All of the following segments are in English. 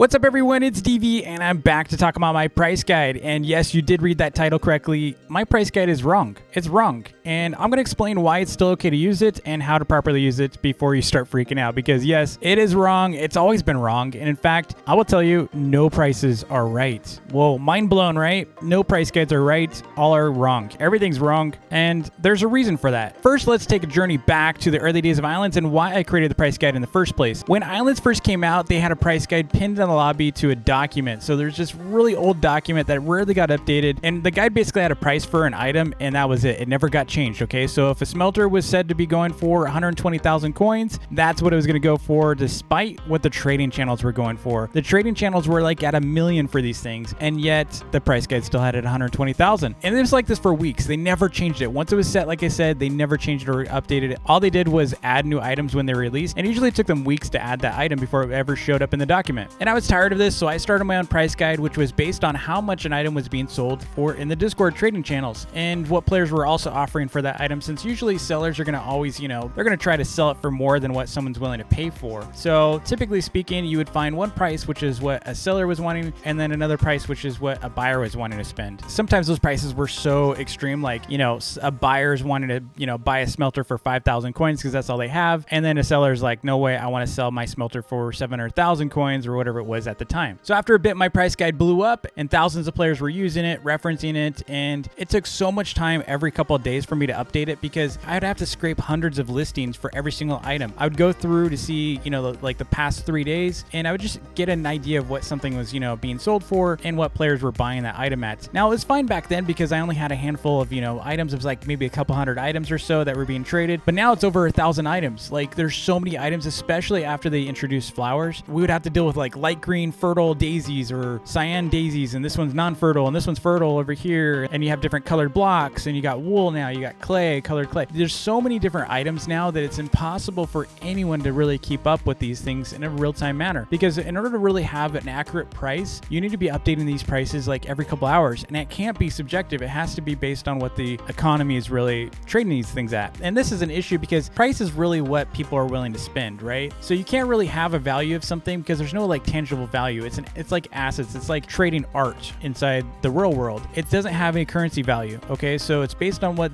What's up everyone, it's DV and I'm back to talk about my price guide. And yes, you did read that title correctly. My price guide is wrong. It's wrong. And I'm going to explain why it's still okay to use it and how to properly use it before you start freaking out. Because yes, it is wrong. It's always been wrong. And in fact, I will tell you, no prices are right. Well, mind blown, right? No price guides are right. All are wrong. Everything's wrong. And there's a reason for that. First, let's take a journey back to the early days of Islands and why I created the price guide in the first place. When Islands first came out, they had a price guide pinned in the lobby to a document. So there's this really old document that rarely got updated, and the guide basically had a price for an item, and that was it. It never got changed. Okay, so if a smelter was said to be going for 120,000 coins, that's what it was going to go for, despite what the trading channels were going for. The trading channels were like at 1 million for these things, and yet the price guide still had it at 120,000. And it was like this for weeks. They never changed it. Once it was set, like I said, they never changed it or updated it. All they did was add new items when they released, and usually it took them weeks to add that item before it ever showed up in the document. And I was tired of this, so I started my own price guide, which was based on how much an item was being sold for in the Discord trading channels and what players were also offering for that item, since usually sellers are going to always, they're going to try to sell it for more than what someone's willing to pay for. So typically speaking, you would find one price, which is what a seller was wanting, and then another price, which is what a buyer was wanting to spend. Sometimes those prices were so extreme, like, a buyer's wanting to, buy a smelter for 5,000 coins because that's all they have. And then a seller's like, no way, I want to sell my smelter for 700,000 coins or whatever it was at the time. So after a bit, my price guide blew up and thousands of players were using it, referencing it, and it took so much time every couple of days for me to update it because I'd have to scrape hundreds of listings for every single item. I would go through to see, like the past 3 days, and I would just get an idea of what something was, being sold for and what players were buying that item at. Now, it was fine back then because I only had a handful of, items. It was like maybe a couple hundred items or so that were being traded, but now it's over 1,000 items. Like, there's so many items, especially after they introduced flowers. We would have to deal with like light green fertile daisies or cyan daisies, and this one's non-fertile and this one's fertile over here, and you have different colored blocks, and you got wool now, you got clay, colored clay. There's so many different items now that it's impossible for anyone to really keep up with these things in a real-time manner, because in order to really have an accurate price, you need to be updating these prices like every couple hours, and it can't be subjective. It has to be based on what the economy is really trading these things at. And this is an issue because price is really what people are willing to spend, right? So you can't really have a value of something because there's no like tangible value. It's like assets. It's like trading art inside the real world. It doesn't have any currency value. Okay, so it's based on what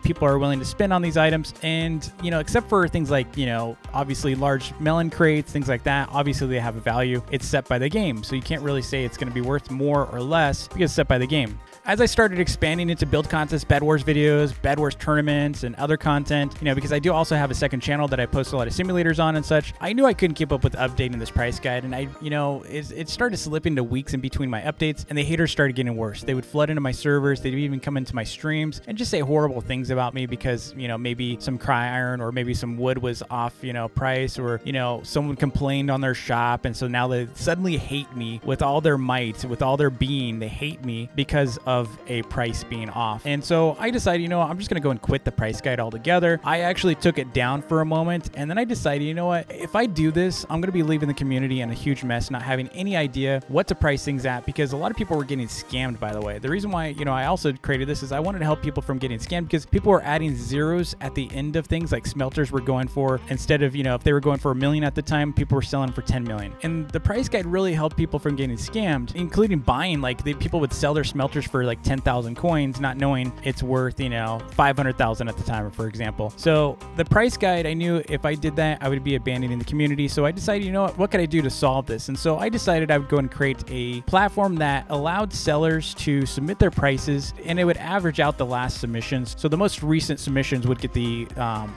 people are willing to spend on these items, and except for things like obviously large melon crates, things like that. Obviously they have a value. It's set by the game, so you can't really say it's going to be worth more or less because it's set by the game. As I started expanding into build contests, Bed Wars videos, Bed Wars tournaments, and other content, because I do also have a second channel that I post a lot of simulators on and such, I knew I couldn't keep up with updating this price guide, and it started slipping to weeks in between my updates, and the haters started getting worse. They would flood into my servers, they'd even come into my streams and just say horrible things about me because, maybe some cry iron or maybe some wood was off, price, or, someone complained on their shop, and so now they suddenly hate me with all their might, with all their being. They hate me because of a price being off. And so I decided, I'm just going to go and quit the price guide altogether. I actually took it down for a moment, and then I decided, if I do this, I'm going to be leaving the community in a huge mess, not having any idea what to price things at, because a lot of people were getting scammed, by the way. The reason why, I also created this is I wanted to help people from getting scammed, because people were adding zeros at the end of things, like smelters were going for, instead of, if they were going for 1 million at the time, people were selling for 10 million. And the price guide really helped people from getting scammed, including buying, people would sell their smelters for like 10,000 coins, not knowing it's worth, 500,000 at the time, for example. So the price guide, I knew if I did that, I would be abandoning the community. So I decided, what could I do to solve this? And so I decided I would go and create a platform that allowed sellers to submit their prices, and it would average out the last submissions. So the most recent submissions would get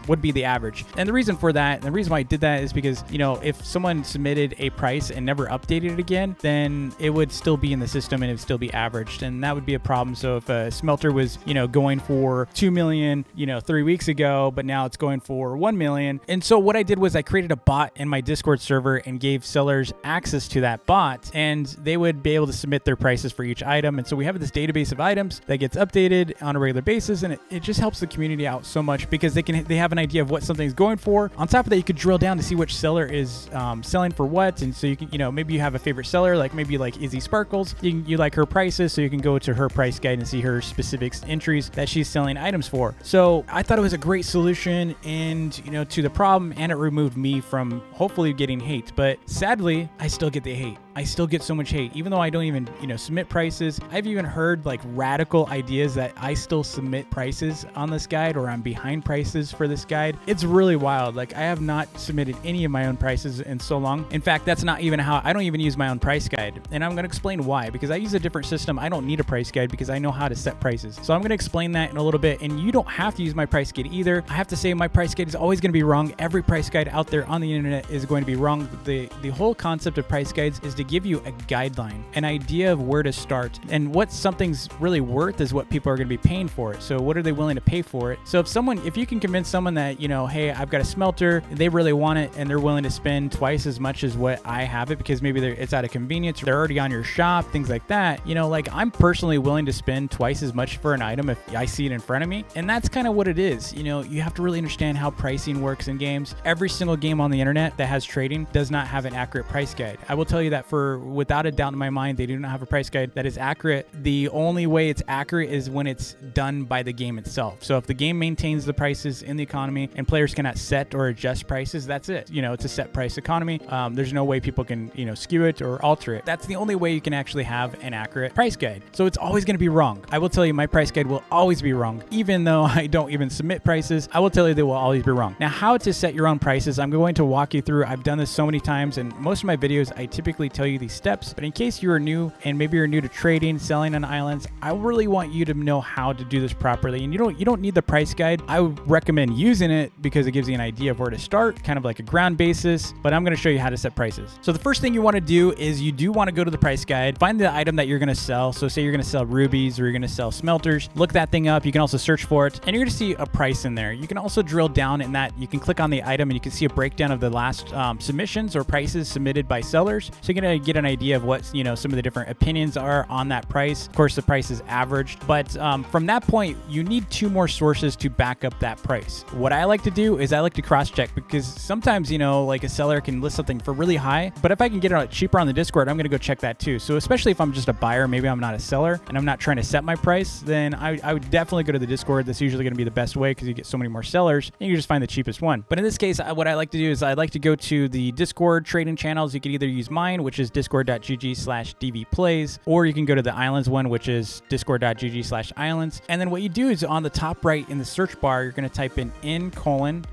would be the average. And the reason for that, and the reason why I did that is because, if someone submitted a price and never updated it again, then it would still be in the system and it would still be averaged. And that would be a problem. So if a smelter was, going for 2 million, 3 weeks ago, but now it's going for 1 million. And so what I did was I created a bot in my Discord server and gave sellers access to that bot, and they would be able to submit their prices for each item. And so we have this database of items that gets updated on a regular basis, and it just helps the community out so much because they have an idea of what something's going for. On top of that, you could drill down to see which seller is selling for what. And so you can, maybe you have a favorite seller, like maybe like Izzy Sparkles. You like her prices, so you can go to her price guide and see her specific entries that she's selling items for. So I thought it was a great solution and, to the problem, and it removed me from hopefully getting hate. But sadly, I still get the hate. I still get so much hate, even though I don't even, submit prices. I've even heard like radical ideas that I still submit prices on this guide, or I'm behind prices for this guide. It's really wild. Like, I have not submitted any of my own prices in so long. In fact, that's not even how I don't even use my own price guide. And I'm going to explain why, because I use a different system. I don't need a price guide because I know how to set prices. So I'm going to explain that in a little bit. And you don't have to use my price guide either. I have to say my price guide is always going to be wrong. Every price guide out there on the internet is going to be wrong. The whole concept of price guides is to give you a guideline, an idea of where to start, and what something's really worth is what people are going to be paying for it. So what are they willing to pay for it? So if you can convince someone that, hey, I've got a smelter, they really want it, and they're willing to spend twice as much as what I have it, because maybe it's out of convenience, they're already on your shop, things like that. Like, I'm personally willing to spend twice as much for an item if I see it in front of me. And that's kind of what it is. You have to really understand how pricing works in games. Every single game on the internet that has trading does not have an accurate price guide. I will tell you that without a doubt in my mind, they do not have a price guide that is accurate. The only way it's accurate is when it's done by the game itself. So if the game maintains the prices in the economy and players cannot set or adjust prices, that's it. It's a set price economy. There's no way people can, skew it or alter it. That's the only way you can actually have an accurate price guide. So it's always going to be wrong. I will tell you, my price guide will always be wrong. Even though I don't even submit prices, I will tell you they will always be wrong. Now, how to set your own prices, I'm going to walk you through. I've done this so many times, and most of my videos, I typically tell you these steps, but in case you are new and maybe you're new to trading, selling on islands, I really want you to know how to do this properly. And you don't need the price guide. I would recommend using it because it gives you an idea of where to start, kind of like a ground basis, but I'm going to show you how to set prices. So the first thing you want to do is you do want to go to the price guide, find the item that you're going to sell. So say you're going to sell rubies or you're going to sell smelters, look that thing up. You can also search for it and you're going to see a price in there. You can also drill down in that. You can click on the item and you can see a breakdown of the last submissions or prices submitted by sellers. So you're going to get an idea of what, some of the different opinions are on that price. Of course, the price is averaged, but from that point, you need two more sources to back up that price. What I like to do is I like to cross-check, because sometimes, like a seller can list something for really high, but if I can get it cheaper on the Discord, I'm going to go check that too. So especially if I'm just a buyer, maybe I'm not a seller and I'm not trying to set my price, then I would definitely go to the Discord. That's usually going to be the best way because you get so many more sellers and you just find the cheapest one. But in this case, what I like to do is I like to go to the Discord trading channels. You can either use mine, which is discord.gg/dvplays, or you can go to the islands one, which is discord.gg/islands. And then what you do is on the top right in the search bar, you're going to type in colon.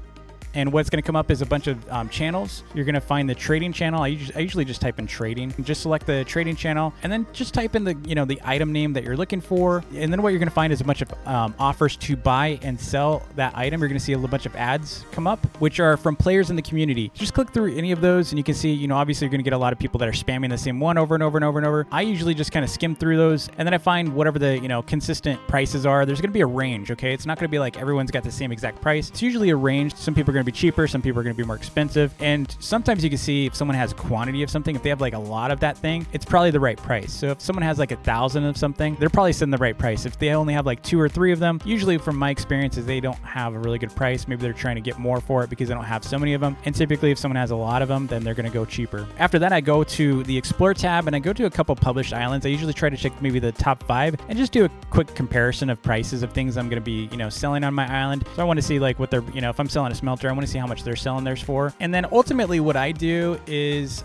And what's going to come up is a bunch of channels. You're going to find the trading channel. I usually just type in trading. Just select the trading channel and then just type in the item name that you're looking for. And then what you're going to find is a bunch of offers to buy and sell that item. You're going to see a bunch of ads come up, which are from players in the community. Just click through any of those and you can see, obviously you're going to get a lot of people that are spamming the same one over and over and over and over. I usually just kind of skim through those and then I find whatever the, consistent prices are. There's going to be a range, okay? It's not going to be like everyone's got the same exact price. It's usually a range. Some people are going to be cheaper, some people are going to be more expensive, and sometimes you can see if someone has a quantity of something, if they have like a lot of that thing, it's probably the right price. So if someone has like 1,000 of something, they're probably setting the right price. If they only have like 2 or 3 of them, usually from my experiences, they don't have a really good price. Maybe they're trying to get more for it because they don't have so many of them. And typically if someone has a lot of them, then they're going to go cheaper. After that, I go to the Explore tab and I go to a couple published islands. I usually try to check maybe the top 5 and just do a quick comparison of prices of things I'm going to be, selling on my island. So I want to see like what they're, if I'm selling a smelter, I want to see how much they're selling theirs for. And then ultimately what I do is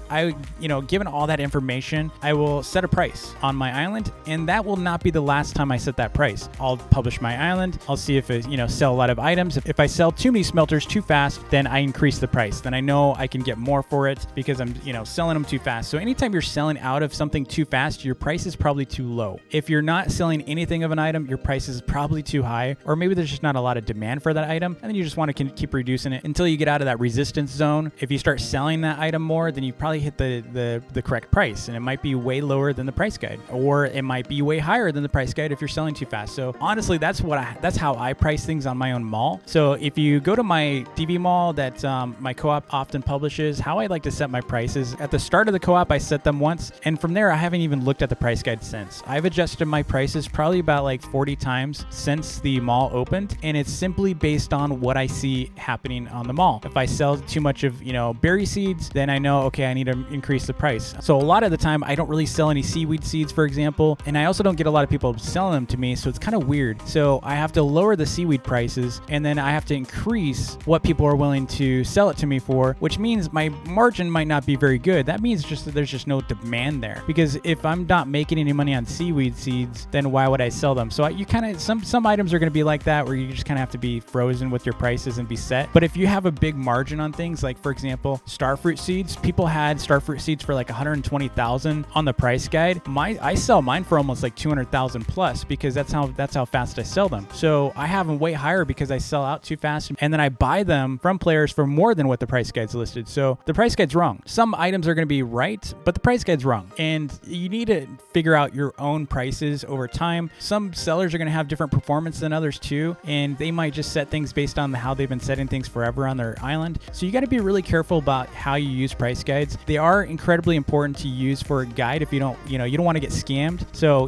given all that information, I will set a price on my island, and that will not be the last time I set that price. I'll publish my island. I'll see if it, sell a lot of items. If I sell too many smelters too fast, then I increase the price. Then I know I can get more for it because I'm, selling them too fast. So anytime you're selling out of something too fast, your price is probably too low. If you're not selling anything of an item, your price is probably too high, or maybe there's just not a lot of demand for that item, and then you just want to keep reducing it until you get out of that resistance zone. If you start selling that item more, then you probably hit the correct price, and it might be way lower than the price guide, or it might be way higher than the price guide if you're selling too fast. So honestly, that's how I price things on my own mall. So if you go to my DV mall that my co-op often publishes, how I like to set my prices at the start of the co-op, I set them once, and from there I haven't even looked at the price guide since. I've adjusted my prices probably about like 40 times since the mall opened, and it's simply based on what I see happening on the mall. If I sell too much of, berry seeds, then I know, okay, I need to increase the price. So a lot of the time I don't really sell any seaweed seeds, for example, and I also don't get a lot of people selling them to me, so it's kind of weird. So I have to lower the seaweed prices, and then I have to increase what people are willing to sell it to me for, which means my margin might not be very good. That means just that there's just no demand there, because if I'm not making any money on seaweed seeds, then why would I sell them? So you kind of, some items are going to be like that, where you just kind of have to be frozen with your prices and be set. But if you have a big margin on things, like for example, starfruit seeds, people had starfruit seeds for like 120,000 on the price guide. I sell mine for almost like 200,000 plus, because that's how fast I sell them. So I have them way higher because I sell out too fast, and then I buy them from players for more than what the price guide's listed. So the price guide's wrong. Some items are going to be right, but the price guide's wrong, and you need to figure out your own prices over time. Some sellers are going to have different performance than others too, and they might just set things based on how they've been setting things forever on their island. So you got to be really careful about how you use price guides. They are incredibly important to use for a guide if you don't want to get scammed. So,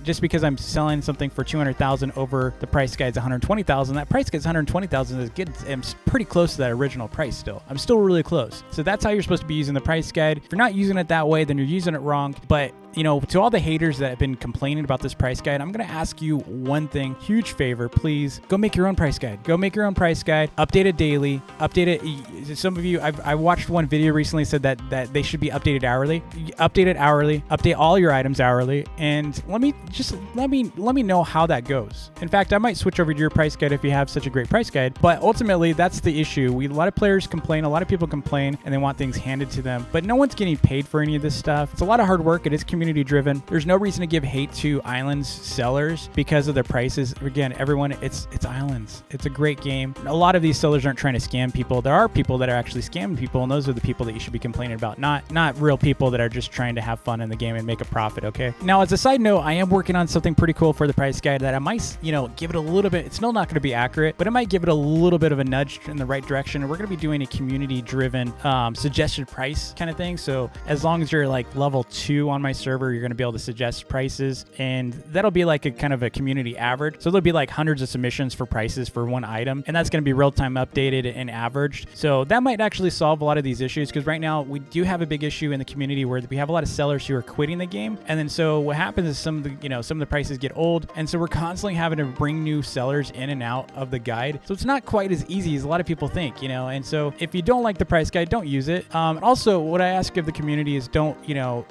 just because I'm selling something for 200,000 over the price guide's 120,000, that price guide's 120,000 is good. I'm pretty close to that original price still. I'm still really close. So that's how you're supposed to be using the price guide. If you're not using it that way, then you're using it wrong. But to all the haters that have been complaining about this price guide, I'm going to ask you one thing, huge favor, please go make your own price guide. Go make your own price guide, update it daily, update it. Some of you, I watched one video recently said that they should be updated hourly. Update it hourly, update all your items hourly, and let me know how that goes. In fact, I might switch over to your price guide if you have such a great price guide, but ultimately that's the issue. A lot of players complain, a lot of people complain, and they want things handed to them, but no one's getting paid for any of this stuff. It's a lot of hard work. It is community driven. There's no reason to give hate to Islands sellers because of their prices. Again, everyone, it's Islands. It's a great game. A lot of these sellers aren't trying to scam people. There are people that are actually scamming people, and those are the people that you should be complaining about, not real people that are just trying to have fun in the game and make a profit, okay? Now, as a side note, I am working on something pretty cool for the price guide that I might, give it a little bit. It's still not going to be accurate, but it might give it a little bit of a nudge in the right direction. And we're going to be doing a community driven suggested price kind of thing. So as long as you're like level 2 on my server, you're going to be able to suggest prices, and that'll be like a kind of a community average. So there'll be like hundreds of submissions for prices for one item, and that's going to be real-time updated and averaged. So that might actually solve a lot of these issues, because right now we do have a big issue in the community where we have a lot of sellers who are quitting the game. And then so what happens is some of the prices get old, and so we're constantly having to bring new sellers in and out of the guide. So it's not quite as easy as a lot of people think, and so if you don't like the price guide, don't use it. Also, what I ask of the community is don't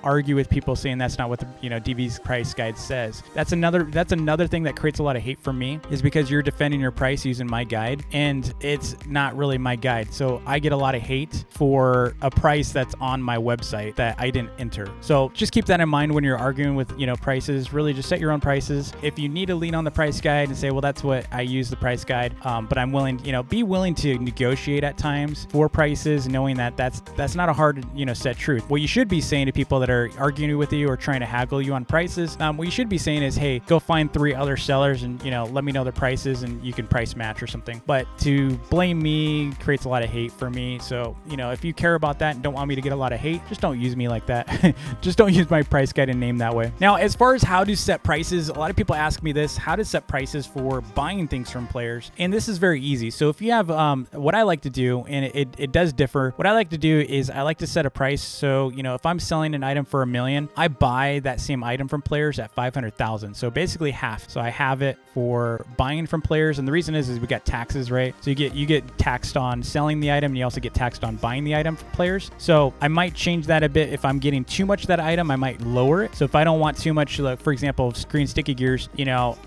argue with people saying that's not what the DV's price guide says. That's another thing that creates a lot of hate for me, is because you're defending your price using my guide, and it's not really my guide. So I get a lot of hate for a price that's on my website that I didn't enter. So just keep that in mind when you're arguing with prices. Really just set your own prices. If you need to lean on the price guide and say, well, that's what I use the price guide, but I'm willing, be willing to negotiate at times for prices, knowing that that's not a hard set truth. What you should be saying to people that are arguing with you or trying to haggle you on prices, what you should be saying is, hey, go find 3 other sellers and let me know their prices, and you can price match or something. But to blame me creates a lot of hate for me. So if you care about that and don't want me to get a lot of hate, just don't use me like that. Just don't use my price guide and name that way. Now, as far as how to set prices, a lot of people ask me this, how to set prices for buying things from players, and this is very easy. So if you have what I like to do, and it does differ, what I like to do is I like to set a price. So if I'm selling an item for $1 million, I buy that same item from players at 500,000. So basically half. So I have it for buying from players, and the reason is we got taxes, right? So you get taxed on selling the item, and you also get taxed on buying the item from players. So I might change that a bit. If I'm getting too much of that item, I might lower it. So if I don't want too much, like for example, green sticky gears,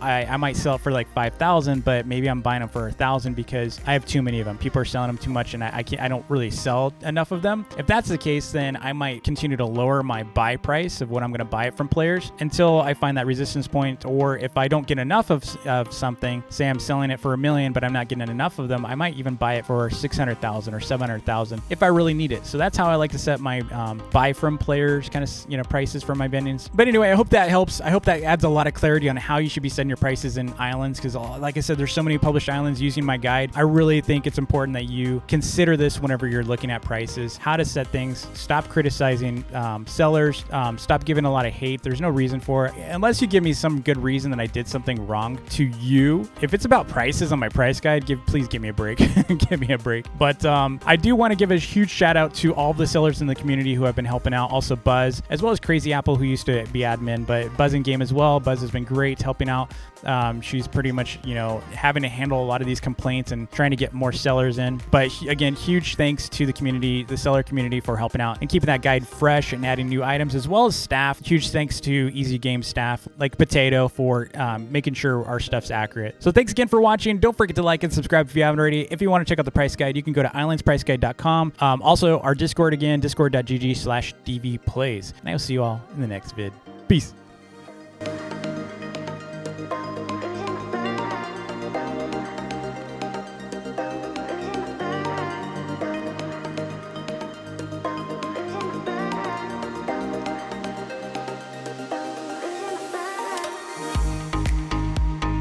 I might sell it for like 5,000, but maybe I'm buying them for 1,000 because I have too many of them. People are selling them too much, and I don't really sell enough of them. If that's the case, then I might continue to lower my buy price of what I'm going to buy it from players until I find that resistance point. Or if I don't get enough of something, say I'm selling it for $1 million, but I'm not getting enough of them, I might even buy it for 600,000 or 700,000 if I really need it. So that's how I like to set my buy from players kind of prices for my vendings. But anyway, I hope that helps. I hope that adds a lot of clarity on how you should be setting your prices in islands, because like I said, there's so many published islands using my guide. I really think it's important that you consider this whenever you're looking at prices, how to set things. Stop criticizing sellers. Stop giving a lot of hate. There's no reason for it, unless you give me some good reason that I did something wrong to you. If it's about prices on my price guide, please give me a break. Give me a break. But I do want to give a huge shout out to all the sellers in the community who have been helping out. Also Buzz, as well as Crazy Apple, who used to be admin, but Buzz in game as well. Buzz has been great helping out. She's pretty much, having to handle a lot of these complaints and trying to get more sellers in. But again, huge thanks to the community, the seller community, for helping out and keeping that guide fresh and adding new items, as well as staff. Huge thanks to Easy Game staff like Potato for making sure our stuff's accurate. So thanks again for watching. Don't forget to like and subscribe if you haven't already. If you want to check out the price guide, you can go to islandspriceguide.com. Also, our Discord again, discord.gg/dvplays. And I will see you all in the next vid. Peace.